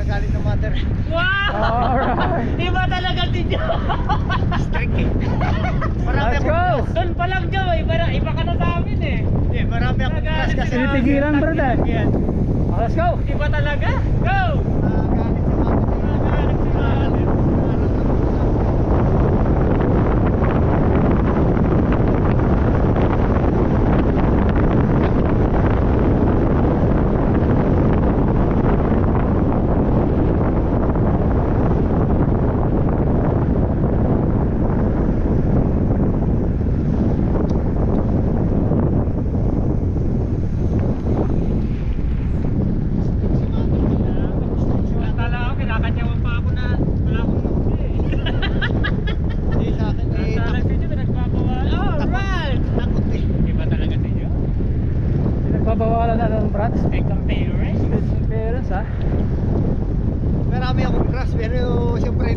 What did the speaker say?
nagalit ng mother. Wow! Alright. Iba talaga si Joe. Strict eh. Marami Let's akong go! crush. Doon pa lang Joe, iba ka na sa amin eh. Eh, marami akong crush kasi. Tinitigilan, brother. Yan. Let's go! Iba talaga. Go! Nagalit si mother. Nagalit si mother. Tala ako, kinakanyawan pa ako na wala akong mukha eh. Hindi sa akin eh. Tala si Joe, nagpapawala. Alright! Takot eh. Iba talaga si Joe. Pinagbabawalan na ng brats. Take ang parents. Parents ha. Marami akong crush pero siyempre